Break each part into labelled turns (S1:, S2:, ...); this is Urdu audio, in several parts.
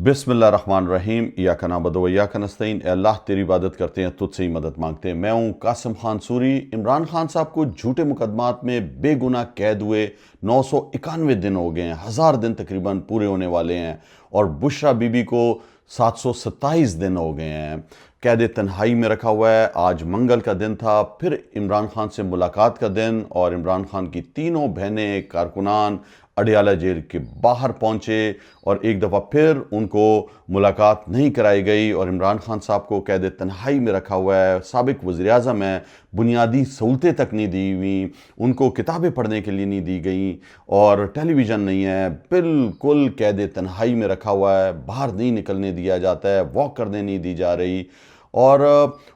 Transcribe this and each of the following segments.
S1: بسم اللہ الرحمن الرحیم ایاک نعبد و ایاک نستعین۔ اے اللہ تیری عبادت کرتے ہیں، تجھ سے ہی مدد مانگتے ہیں۔ میں ہوں قاسم خان سوری۔ عمران خان صاحب کو جھوٹے مقدمات میں بے گناہ قید ہوئے 991 دن ہو گئے ہیں، 1000 دن تقریباً پورے ہونے والے ہیں، اور بشرا بی بی کو 727 دن ہو گئے ہیں، قید تنہائی میں رکھا ہوا ہے۔ آج منگل کا دن تھا، پھر عمران خان سے ملاقات کا دن، اور عمران خان کی تینوں بہنیں کارکنان اڈیالہ جیل کے باہر پہنچے، اور ایک دفعہ پھر ان کو ملاقات نہیں کرائی گئی، اور عمران خان صاحب کو قید تنہائی میں رکھا ہوا ہے۔ سابق وزیر اعظم ہیں، بنیادی سہولتیں تک نہیں دی ہوئی، ان کو کتابیں پڑھنے کے لیے نہیں دی گئیں، اور ٹیلی ویژن نہیں ہے، بالکل قید تنہائی میں رکھا ہوا ہے، باہر نہیں نکلنے دیا جاتا ہے، واک کرنے نہیں دی جا رہی، اور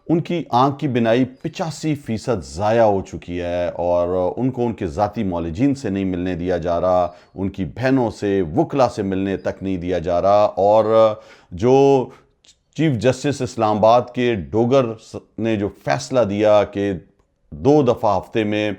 S1: ان کی آنکھ کی بینائی 85% ضائع ہو چکی ہے، اور ان کو ان کے ذاتی معالجین سے نہیں ملنے دیا جا رہا، ان کی بہنوں سے وکلا سے ملنے تک نہیں دیا جا رہا، اور جو چیف جسٹس اسلام آباد کے ڈوگر نے جو فیصلہ دیا کہ 2 دفعہ ہفتے میں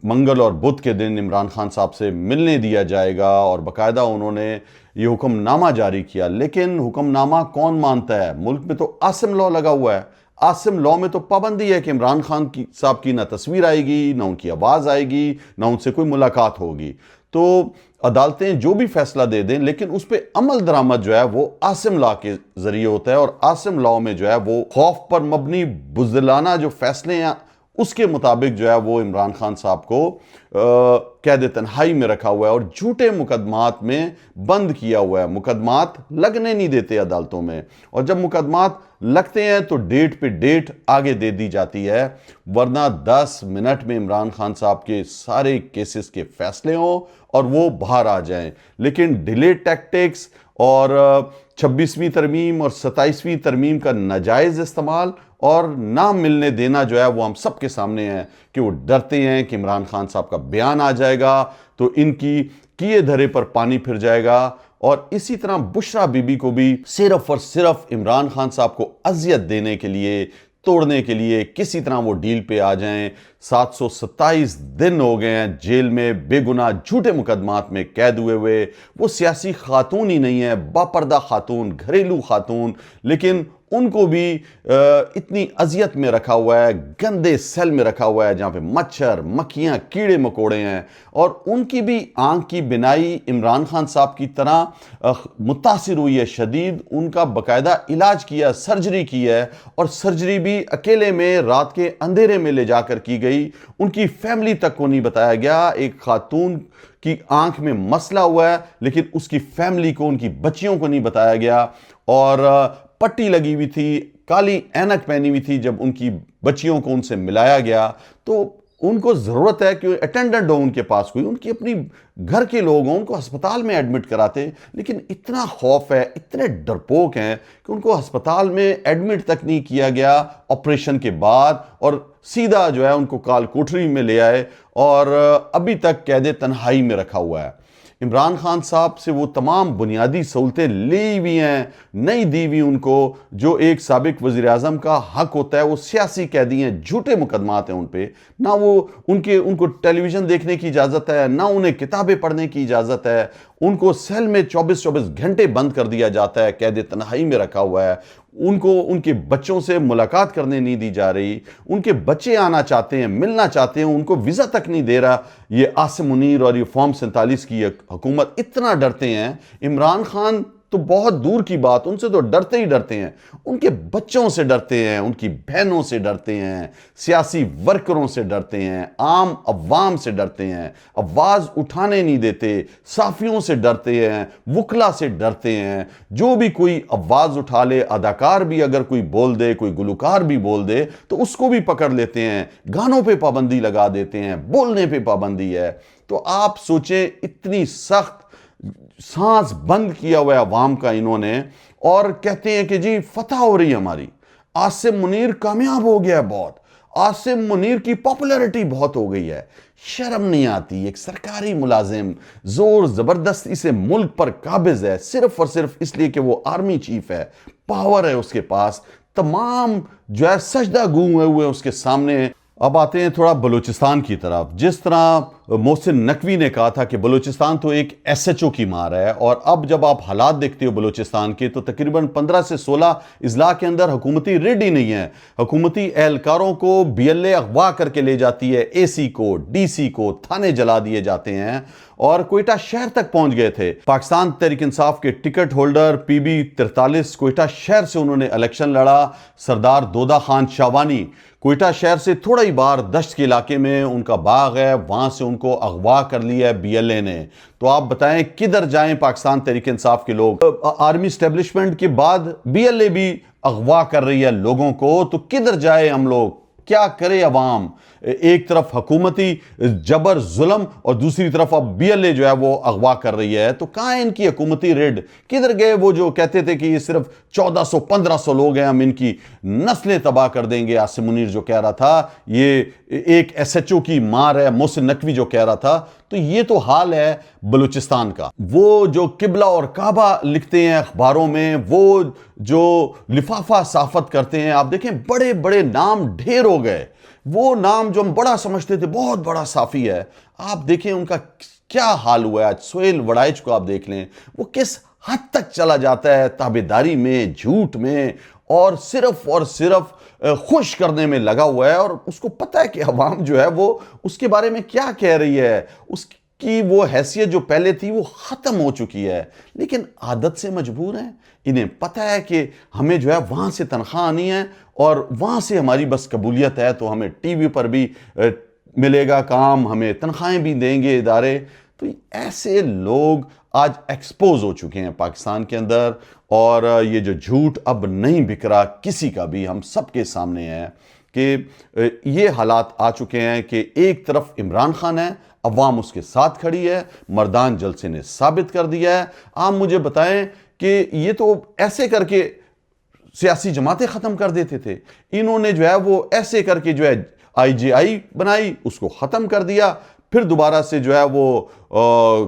S1: منگل اور بدھ کے دن عمران خان صاحب سے ملنے دیا جائے گا، اور باقاعدہ انہوں نے یہ حکم نامہ جاری کیا، لیکن حکم نامہ کون مانتا ہے؟ ملک میں تو عاصم لاء لگا ہوا ہے۔ عاصم لاء میں تو پابندی ہے کہ عمران خان صاحب کی نہ تصویر آئے گی، نہ ان کی آواز آئے گی، نہ ان سے کوئی ملاقات ہوگی۔ تو عدالتیں جو بھی فیصلہ دے دیں، لیکن اس پہ عمل درآمد جو ہے وہ عاصم لاء کے ذریعے ہوتا ہے، اور عاصم لاء میں جو ہے وہ خوف پر مبنی بزدلانہ جو فیصلے ہیں اس کے مطابق جو ہے وہ عمران خان صاحب کو قید تنہائی میں رکھا ہوا ہے، اور جھوٹے مقدمات میں بند کیا ہوا ہے۔ مقدمات لگنے نہیں دیتے عدالتوں میں، اور جب مقدمات لگتے ہیں تو ڈیٹ پہ ڈیٹ آگے دے دی جاتی ہے، ورنہ 10 منٹ میں عمران خان صاحب کے سارے کیسز کے فیصلے ہوں اور وہ باہر آ جائیں۔ لیکن ڈیلے ٹیکٹکس اور 26ویں ترمیم اور 27ویں ترمیم کا ناجائز استعمال اور نہ ملنے دینا جو ہے وہ ہم سب کے سامنے ہے، کہ وہ ڈرتے ہیں کہ عمران خان صاحب کا بیان آ جائے گا تو ان کی کیے دھرے پر پانی پھر جائے گا، اور اسی طرح بشرا بی بی کو بھی صرف اور صرف عمران خان صاحب کو اذیت دینے کے لیے، توڑنے کے لیے کسی طرح وہ ڈیل پہ آ جائیں۔ 727 دن ہو گئے ہیں جیل میں بے گناہ جھوٹے مقدمات میں قید ہوئے۔ وہ سیاسی خاتون ہی نہیں ہے، باپردہ خاتون، گھریلو خاتون، لیکن ان کو بھی اتنی اذیت میں رکھا ہوا ہے، گندے سیل میں رکھا ہوا ہے جہاں پہ مچھر، مکھیاں، کیڑے مکوڑے ہیں، اور ان کی بھی آنکھ کی بینائی عمران خان صاحب کی طرح متاثر ہوئی ہے شدید۔ ان کا باقاعدہ علاج کیا، سرجری کی ہے، اور سرجری بھی اکیلے میں رات کے اندھیرے میں لے جا کر کی گئی، ان کی فیملی تک کو نہیں بتایا گیا۔ ایک خاتون کی آنکھ میں مسئلہ ہوا ہے، لیکن اس کی فیملی کو، ان کی بچیوں کو نہیں بتایا گیا، اور پٹی لگی ہوئی تھی، کالی اینک پہنی ہوئی تھی۔ جب ان کی بچیوں کو ان سے ملایا گیا تو ان کو ضرورت ہے کہ اٹینڈنٹ ہو ان کے پاس، کوئی ان کی اپنی گھر کے لوگ ہوں، ان کو ہسپتال میں ایڈمٹ کراتے، لیکن اتنا خوف ہے، اتنے ڈرپوک ہیں کہ ان کو ہسپتال میں ایڈمٹ تک نہیں کیا گیا آپریشن کے بعد، اور سیدھا جو ہے ان کو کال کوٹری میں لے آئے، اور ابھی تک قید تنہائی میں رکھا ہوا ہے۔ عمران خان صاحب سے وہ تمام بنیادی سہولتیں لی ہوئی ہیں، نہیں دی ہوئی ان کو، جو ایک سابق وزیر اعظم کا حق ہوتا ہے۔ وہ سیاسی قیدی ہیں، جھوٹے مقدمات ہیں ان پہ، نہ وہ ان کو ٹیلی ویژن دیکھنے کی اجازت ہے، نہ انہیں کتابیں پڑھنے کی اجازت ہے، ان کو سیل میں 24 گھنٹے بند کر دیا جاتا ہے، قید تنہائی میں رکھا ہوا ہے۔ ان کو ان کے بچوں سے ملاقات کرنے نہیں دی جا رہی، ان کے بچے آنا چاہتے ہیں، ملنا چاہتے ہیں، ان کو ویزا تک نہیں دے رہا یہ عاصم منیر اور یہ فارم 47 کی حکومت۔ اتنا ڈرتے ہیں عمران خان تو بہت دور کی بات، ان سے تو ڈرتے ہی ڈرتے ہیں، ان کے بچوں سے ڈرتے ہیں، ان کی بہنوں سے ڈرتے ہیں، سیاسی ورکروں سے ڈرتے ہیں، عام عوام سے ڈرتے ہیں، آواز اٹھانے نہیں دیتے، صحافیوں سے ڈرتے ہیں، وکلا سے ڈرتے ہیں۔ جو بھی کوئی آواز اٹھا لے، اداکار بھی اگر کوئی بول دے، کوئی گلوکار بھی بول دے تو اس کو بھی پکڑ لیتے ہیں، گانوں پہ پابندی لگا دیتے ہیں، بولنے پہ پابندی ہے۔ تو آپ سوچیں، اتنی سخت سانس بند کیا ہوا ہے عوام کا انہوں نے، اور کہتے ہیں کہ جی فتح ہو رہی ہے ہماری، عاصم منیر کامیاب ہو گیا ہے بہت، عاصم منیر کی پاپولیرٹی بہت ہو گئی ہے۔ شرم نہیں آتی، ایک سرکاری ملازم زور زبردستی سے ملک پر قابض ہے، صرف اور صرف اس لیے کہ وہ آرمی چیف ہے، پاور ہے اس کے پاس، تمام جو ہے سجدہ گو ہوئے اس کے سامنے۔ اب آتے ہیں تھوڑا بلوچستان کی طرف۔ جس طرح محسن نقوی نے کہا تھا کہ بلوچستان تو ایک ایس ایچ او کی مار ہے، اور اب جب آپ حالات دیکھتے ہو بلوچستان کے تو تقریباً 15 سے 16 اضلاع کے اندر حکومتی ریڈ ہی نہیں ہے۔ حکومتی اہلکاروں کو بی ایل اے اغوا کر کے لے جاتی ہے، اے سی کو، ڈی سی کو تھانے جلا دیے جاتے ہیں، اور کوئٹہ شہر تک پہنچ گئے تھے۔ پاکستان تحریک انصاف کے ticket holder P be 43 Quetta شہر سے انہوں نے الیکشن لڑا۔ سردار دودہ خان شاوانی کوئٹہ شہر سے تھوڑا ہی باہر دشت کے علاقے میں ان کا باغ ہے، وہاں سے ان کو اغوا کر لیا ہے بی ایل اے نے۔ تو آپ بتائیں کدھر جائیں پاکستان تحریک انصاف کے لوگ؟ آرمی اسٹیبلشمنٹ کے بعد بی ایل اے بھی اغوا کر رہی ہے لوگوں کو، تو کدھر جائے ہم لوگ؟ کیا کرے عوام؟ ایک طرف حکومتی جبر ظلم اور دوسری طرف اب بی ایل اے جو ہے وہ اغوا کر رہی ہے، تو کہاں ہے ان کی حکومتی ریڈ؟ کدھر گئے وہ جو کہتے تھے کہ یہ صرف 1400-1500 لوگ ہیں، ہم ان کی نسلیں تباہ کر دیں گے؟ عاصم منیر جو کہہ رہا تھا یہ ایک ایس ایچ او کی مار ہے، محسن نقوی جو کہہ رہا تھا، تو یہ تو حال ہے بلوچستان کا۔ وہ جو قبلہ اور کعبہ لکھتے ہیں اخباروں میں، وہ جو لفافہ صحافت کرتے ہیں، آپ دیکھیں بڑے بڑے نام ڈھیر ہو گئے۔ وہ نام جو ہم بڑا سمجھتے تھے بہت بڑا صحافی ہے، آپ دیکھیں ان کا کیا حال ہوا ہے آج۔ سہیل وڑائچ کو آپ دیکھ لیں، وہ کس حد تک چلا جاتا ہے تابعداری میں، جھوٹ میں، اور صرف خوش کرنے میں لگا ہوا ہے، اور اس کو پتہ ہے کہ عوام جو ہے وہ اس کے بارے میں کیا کہہ رہی ہے، اس کی وہ حیثیت جو پہلے تھی وہ ختم ہو چکی ہے، لیکن عادت سے مجبور ہیں۔ انہیں پتہ ہے کہ ہمیں جو ہے وہاں سے تنخواہ آنی ہے، اور وہاں سے ہماری بس قبولیت ہے، تو ہمیں ٹی وی پر بھی ملے گا کام، ہمیں تنخواہیں بھی دیں گے ادارے۔ تو ایسے لوگ آج ایکسپوز ہو چکے ہیں پاکستان کے اندر، اور یہ جو جھوٹ اب نہیں بک رہا کسی کا بھی، ہم سب کے سامنے ہے کہ یہ حالات آ چکے ہیں کہ ایک طرف عمران خان ہے، عوام اس کے ساتھ کھڑی ہے، مردان جلسے نے ثابت کر دیا ہے۔ آپ مجھے بتائیں کہ یہ تو ایسے کر کے سیاسی جماعتیں ختم کر دیتے تھے، انہوں نے جو ہے وہ ایسے کر کے جو ہے آئی جے آئی بنائی، اس کو ختم کر دیا، پھر دوبارہ سے جو ہے وہ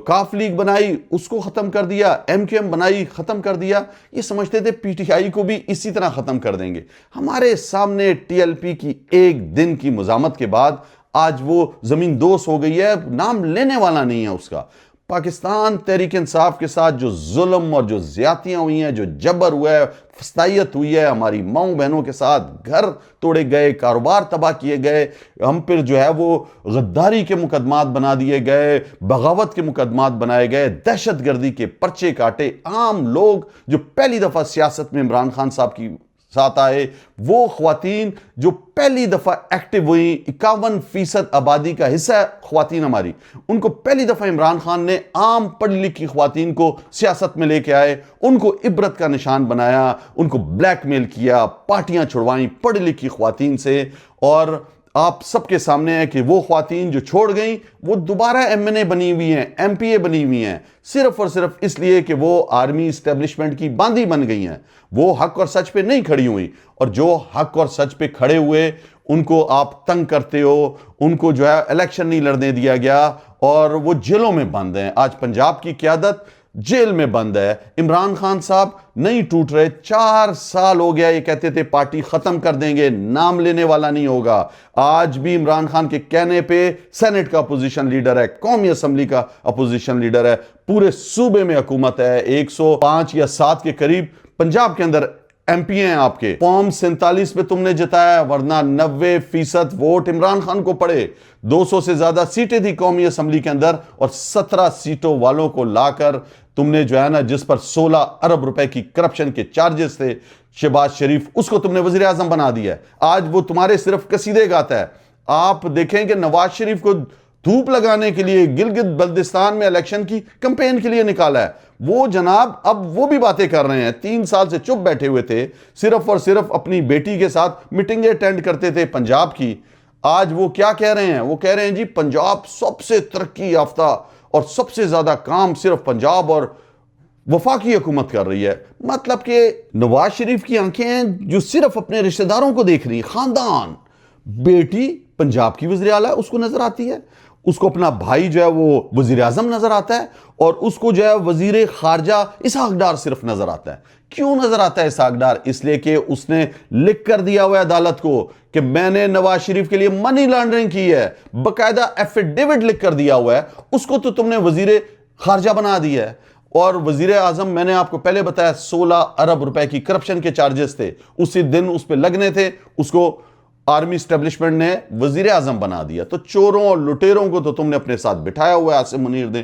S1: کاف لیگ بنائی، اس کو ختم کر دیا، ایم کیو ایم بنائی، ختم کر دیا۔ یہ سمجھتے تھے پی ٹی آئی کو بھی اسی طرح ختم کر دیں گے۔ ہمارے سامنے ٹی ایل پی کی ایک دن کی مزاحمت کے بعد آج وہ زمین دوست ہو گئی ہے، نام لینے والا نہیں ہے اس کا۔ پاکستان تحریک انصاف کے ساتھ جو ظلم اور جو زیادتیاں ہوئی ہیں، جو جبر ہوا ہے، فسطائیت ہوئی ہے، ہماری ماؤں بہنوں کے ساتھ گھر توڑے گئے، کاروبار تباہ کیے گئے، ہم پھر جو ہے وہ غداری کے مقدمات بنا دیے گئے، بغاوت کے مقدمات بنائے گئے، دہشت گردی کے پرچے کاٹے۔ عام لوگ جو پہلی دفعہ سیاست میں عمران خان صاحب کی ساتھ آئے، وہ خواتین جو پہلی دفعہ ایکٹیو ہوئی، 51% آبادی کا حصہ ہے خواتین ہماری، ان کو پہلی دفعہ عمران خان نے عام پڑھی لکھی خواتین کو سیاست میں لے کے آئے، ان کو عبرت کا نشان بنایا، ان کو بلیک میل کیا، پارٹیاں چھڑوائیں پڑھی لکھی خواتین سے، اور آپ سب کے سامنے ہے کہ وہ خواتین جو چھوڑ گئیں وہ دوبارہ ایم این اے بنی ہوئی ہیں، ایم پی اے بنی ہوئی ہیں، صرف اور صرف اس لیے کہ وہ آرمی اسٹیبلشمنٹ کی باندھی بن گئی ہیں، وہ حق اور سچ پہ نہیں کھڑی ہوئی، اور جو حق اور سچ پہ کھڑے ہوئے ان کو آپ تنگ کرتے ہو، ان کو جو ہے الیکشن نہیں لڑنے دیا گیا، اور وہ جیلوں میں بند ہیں۔ آج پنجاب کی قیادت جیل میں بند ہے۔ عمران خان صاحب نہیں ٹوٹ رہے، 4 سال ہو گیا یہ کہتے تھے پارٹی ختم کر دیں گے، نام لینے والا نہیں ہوگا۔ آج بھی عمران خان کے کہنے پہ سینٹ کا اپوزیشن لیڈر ہے، قومی اسمبلی کا اپوزیشن لیڈر ہے، پورے صوبے میں حکومت ہے، 105 یا 7 کے قریب پنجاب کے اندر ایم پی ہیں آپ کے، فارم 47 پہ تم نے جتایا، ورنہ 90% ووٹ عمران خان کو پڑے۔ 200 سے زیادہ سیٹیں تھی قومی اسمبلی کے اندر، اور 17 سیٹوں والوں کو لا کر تم نے جو ہے نا، جس پر 16 ارب روپے کی کرپشن کے چارجز تھے، شہباز شریف، اس کو تم نے وزیر اعظم بنا دیا ہے۔ آج وہ تمہارے صرف قصیدے گاتا ہے۔ آپ دیکھیں کہ نواز شریف کو دھوپ لگانے کے لیے گلگت بلتستان میں الیکشن کی کمپین کے لیے نکالا ہے، وہ جناب اب وہ بھی باتیں کر رہے ہیں۔ 3 سال سے چپ بیٹھے ہوئے تھے، صرف اور صرف اپنی بیٹی کے ساتھ میٹنگیں اٹینڈ کرتے تھے پنجاب کی۔ آج وہ کیا کہہ رہے ہیں؟ وہ کہہ رہے ہیں جی پنجاب سب سے ترقی یافتہ اور سب سے زیادہ کام صرف پنجاب اور وفاقی حکومت کر رہی ہے۔ مطلب کہ نواز شریف کی آنکھیں ہیں جو صرف اپنے رشتہ داروں کو دیکھ رہی ہیں، خاندان، بیٹی پنجاب کی وزیر اعلیٰ اس کو نظر آتی ہے، اس کو اپنا بھائی جو ہے وہ وزیر اعظم نظر آتا ہے، اور اس کو جو ہے وزیر خارجہ اسحاق ڈار صرف نظر آتا ہے۔ کیوں نظر آتا ہے اسحاق ڈار؟ اس لیے کہ اس نے لکھ کر دیا ہوا ہے عدالت کو کہ میں نے نواز شریف کے لیے منی لانڈرنگ کی ہے، باقاعدہ ایفیڈیوٹ لکھ کر دیا ہوا ہے، اس کو تو تم نے وزیر خارجہ بنا دیا ہے۔ اور وزیر اعظم، میں نے آپ کو پہلے بتایا 16 ارب روپے کی کرپشن کے چارجز تھے، اسی دن اس پہ لگنے تھے، اس کو آرمی اسٹیبلشمنٹ نے وزیر اعظم بنا دیا۔ تو چوروں اور لٹیروں کو تو تم نے اپنے ساتھ بٹھایا ہوا ہے عاصم منیر نے۔